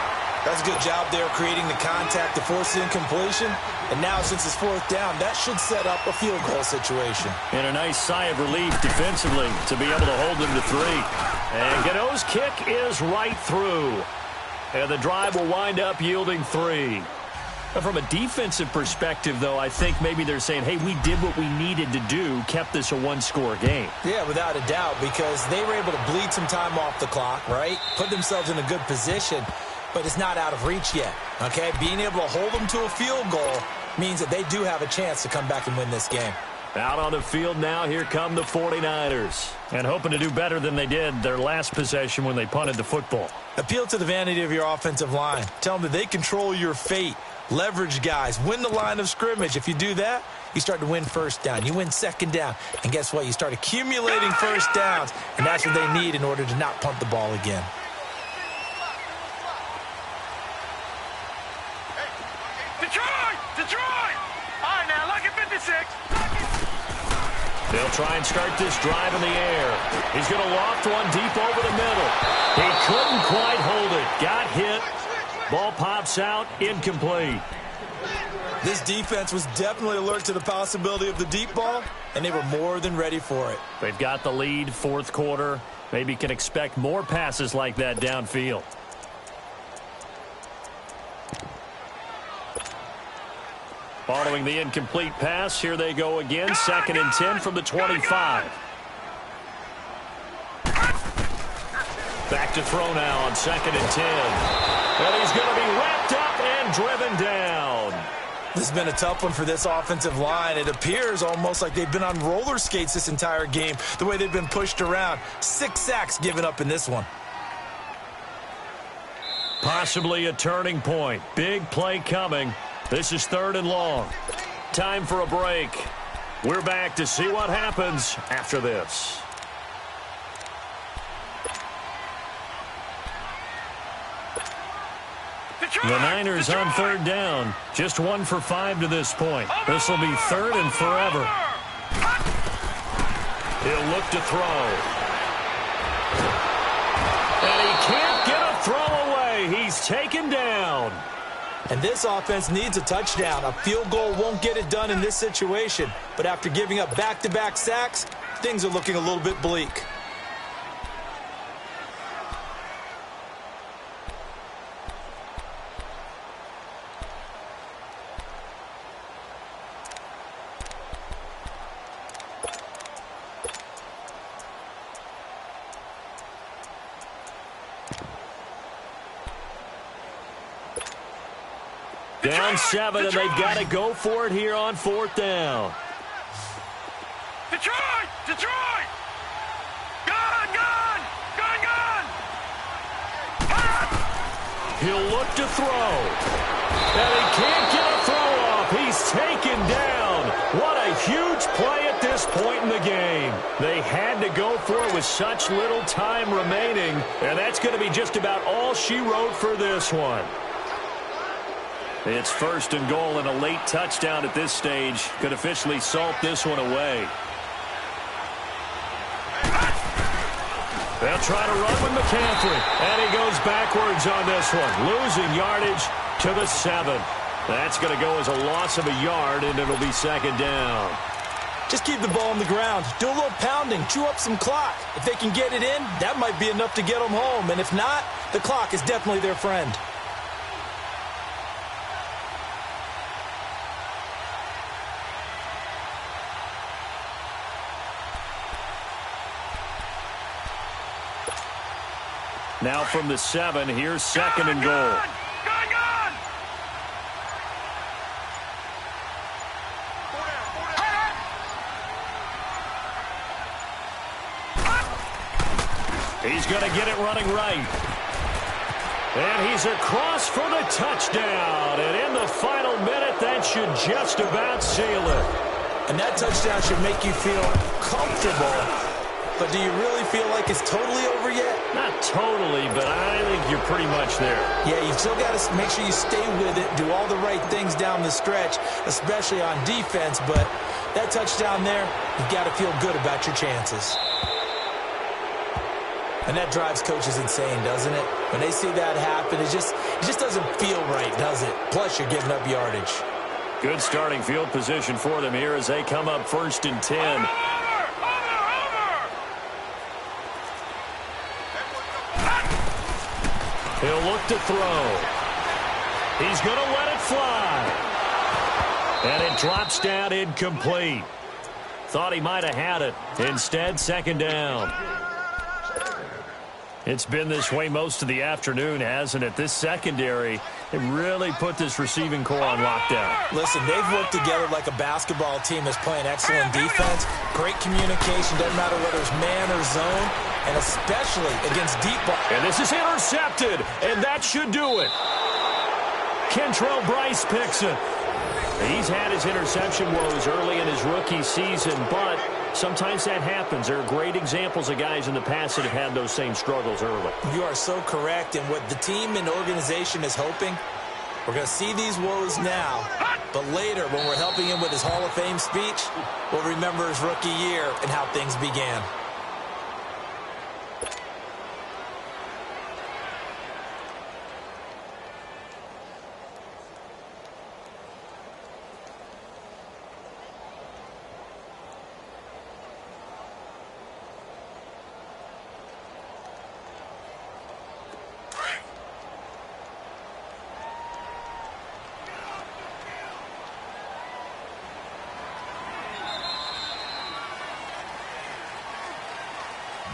C: That's a good job there creating the contact to force the incompletion. And now, since it's 4th down, that should set up a field goal situation.
A: And a nice sigh of relief defensively to be able to hold them to 3. And Gano's kick is right through. And the drive will wind up yielding 3. But from a defensive perspective, though, I think maybe they're saying, hey, we did what we needed to do, kept this a 1-score game.
C: Yeah, without a doubt, because they were able to bleed some time off the clock, right? Put themselves in a good position, but it's not out of reach yet, okay? Being able to hold them to a field goal means that they do have a chance to come back and win this game.
A: Out on the field now, here come the 49ers. And hoping to do better than they did their last possession when they punted the football.
C: Appeal to the vanity of your offensive line. Tell them that they control your fate. Leverage guys. Win the line of scrimmage. If you do that, you start to win 1st down. You win 2nd down. And guess what? You start accumulating 1st downs. And that's what they need in order to not punt the ball again.
B: Detroit! Detroit! All right, now, lucky 56.
A: They'll try and start this drive in the air. He's going to loft one deep over the middle. He couldn't quite hold it. Got hit. Ball pops out. Incomplete.
C: This defense was definitely alert to the possibility of the deep ball, and they were more than ready for it.
A: They've got the lead, 4th quarter. Maybe can expect more passes like that downfield. Following the incomplete pass, here they go again. 2nd and 10 from the 25. Back to throw now on 2nd and 10. And he's going to be wrapped up and driven down.
C: This has been a tough one for this offensive line. It appears almost like they've been on roller skates this entire game, the way they've been pushed around. 6 sacks given up in this one.
A: Possibly a turning point. Big play coming. This is 3rd and long. Time for a break. We're back to see what happens after this. The Niners on 3rd down. Just 1 for 5 to this point. This will be 3rd and forever. He'll look to throw. And he can't get a throw away. He's taken down.
C: And this offense needs a touchdown. A field goal won't get it done in this situation. But after giving up back-to-back sacks, things are looking a little bit bleak.
A: Down 7, and they've got to go for it here on 4th down.
B: Detroit! Detroit! Gun! Gun! Gun! Gun!
A: He'll look to throw. And he can't get a throw off. He's taken down. What a huge play at this point in the game. They had to go for it with such little time remaining, and that's going to be just about all she wrote for this one. It's 1st and goal, and a late touchdown at this stage could officially salt this one away. They'll try to run with McCaffrey, and he goes backwards on this one, losing yardage to the 7. That's going to go as a loss of a yard, and it'll be 2nd down.
C: Just keep the ball on the ground. Do a little pounding. Chew up some clock. If they can get it in, that might be enough to get them home. And if not, the clock is definitely their friend.
A: Now from the 7, here's 2nd and goal.
B: Gun! Gun!
A: He's going to get it running right. And he's across for the touchdown. And in the final minute, that should just about seal it.
C: And that touchdown should make you feel comfortable. But do you really feel like it's totally over yet?
A: Not totally, but I think you're pretty much there.
C: Yeah, you've still got to make sure you stay with it, do all the right things down the stretch, especially on defense. But that touchdown there, you've got to feel good about your chances. And that drives coaches insane, doesn't it? When they see that happen, it just doesn't feel right, does it? Plus, you're giving up yardage. Good starting field position for them here as they come up 1st and 10. He'll look to throw. He's going to let it fly. And it drops down incomplete. Thought he might have had it. Instead, 2nd down. It's been this way most of the afternoon, hasn't it? This secondary, it really put this receiving core on lockdown. Listen, they've worked together like a basketball team that's playing excellent defense. Great communication, doesn't matter whether it's man or zone, and especially against deep ball. And this is intercepted, and that should do it. Kentrell Bryce picks it. He's had his interception woes early in his rookie season, but sometimes that happens. There are great examples of guys in the past that have had those same struggles early. You are so correct, and what the team and organization is hoping, we're going to see these woes now, but later when we're helping him with his Hall of Fame speech, we'll remember his rookie year and how things began.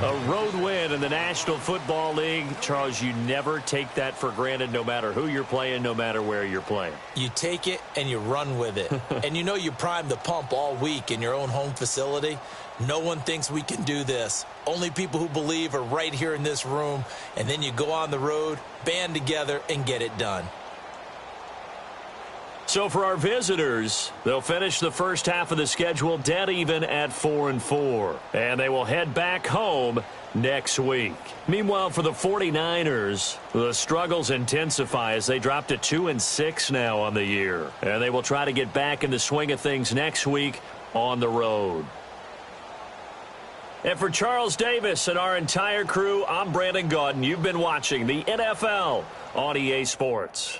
A: A road win in the National Football League. Charles, you never take that for granted no matter who you're playing, no matter where you're playing.
C: You take it and you run with it. And you know you primed the pump all week in your own home facility. No one thinks we can do this. Only people who believe are right here in this room. And then you go on the road, band together, and get it done.
A: So for our visitors, they'll finish the first half of the schedule dead even at 4-4. And they will head back home next week. Meanwhile, for the 49ers, the struggles intensify as they drop to 2-6 now on the year. And they will try to get back in the swing of things next week on the road. And for Charles Davis and our entire crew, I'm Brandon Gaudin. You've been watching the NFL on EA Sports.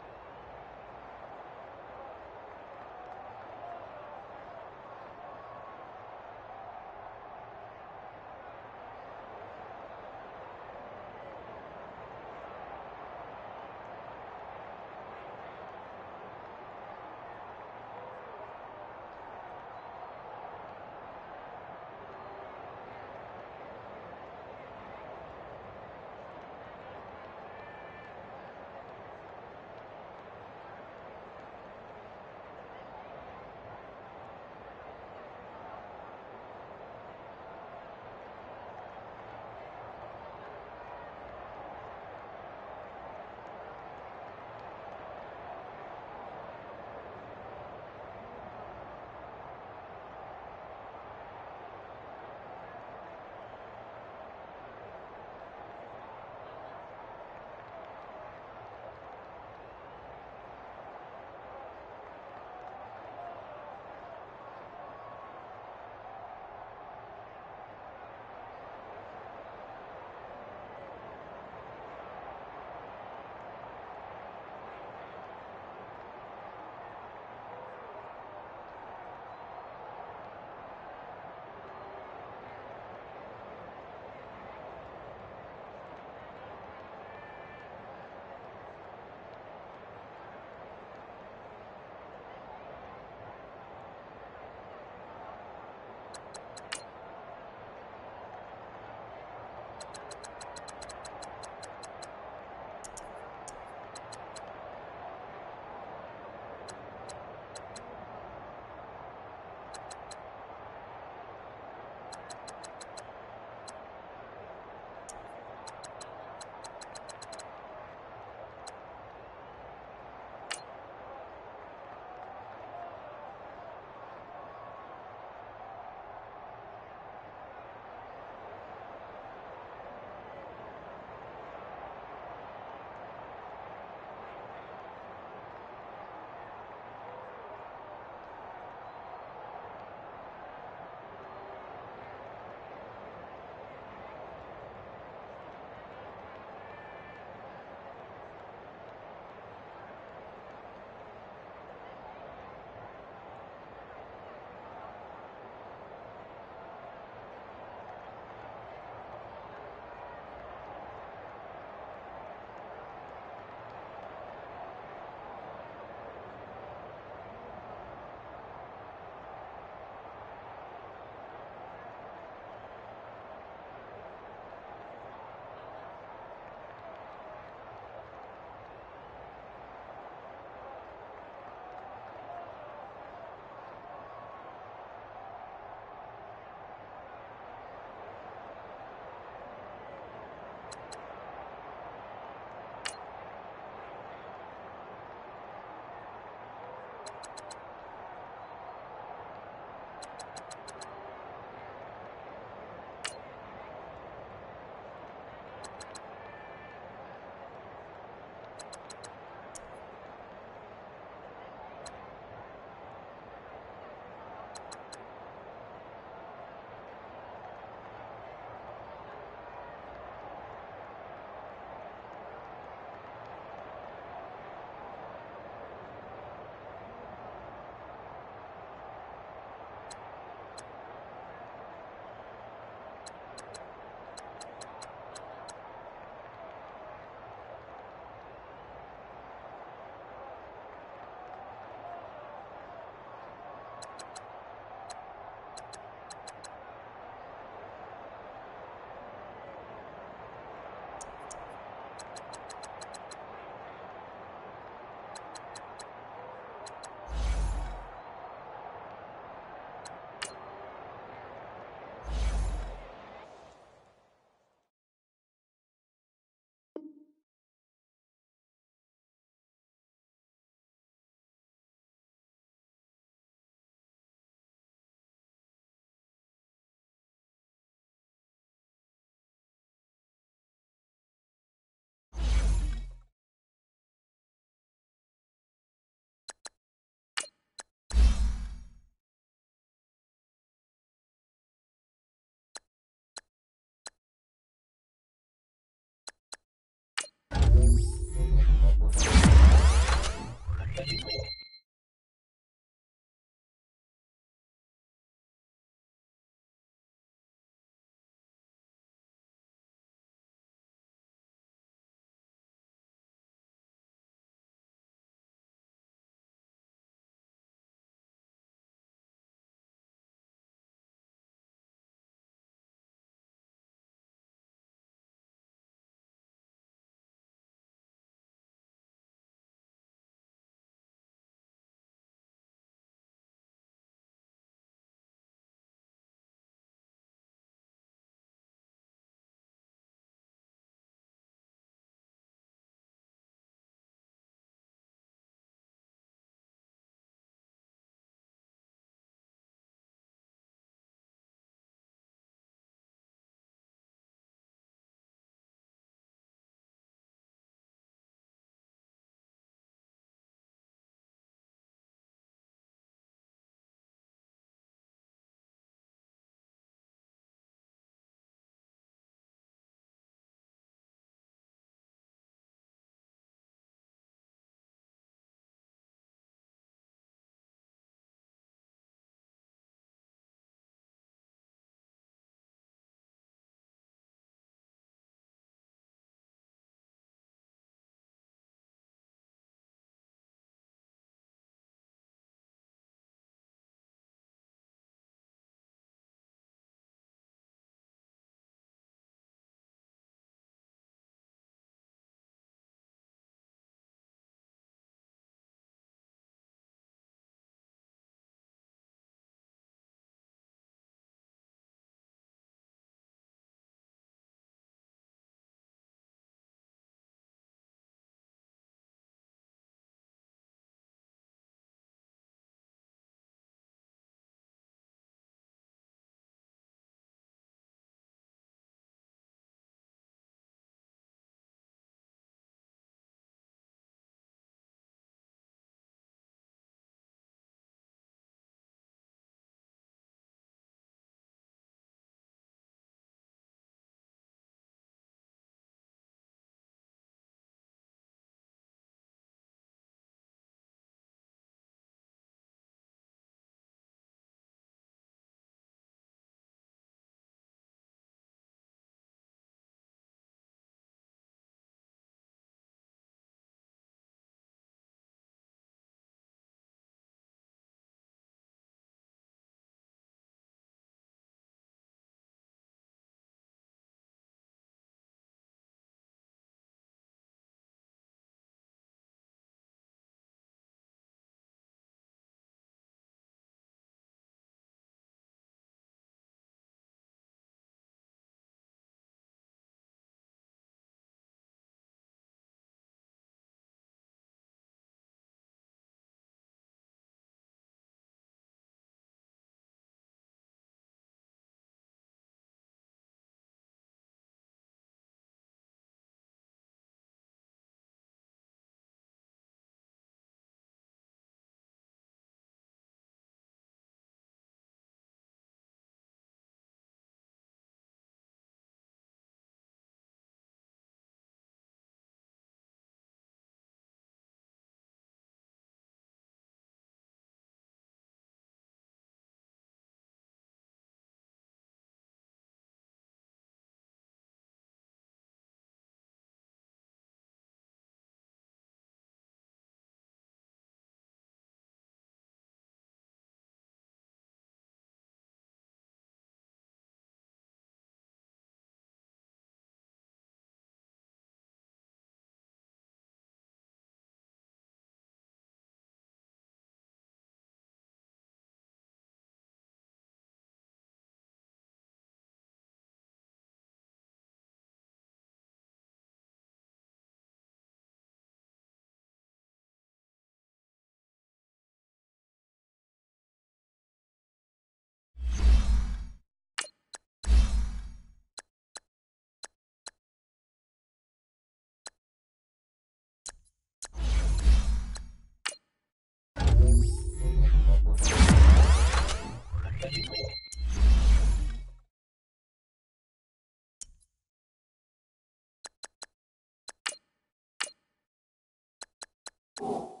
C: you.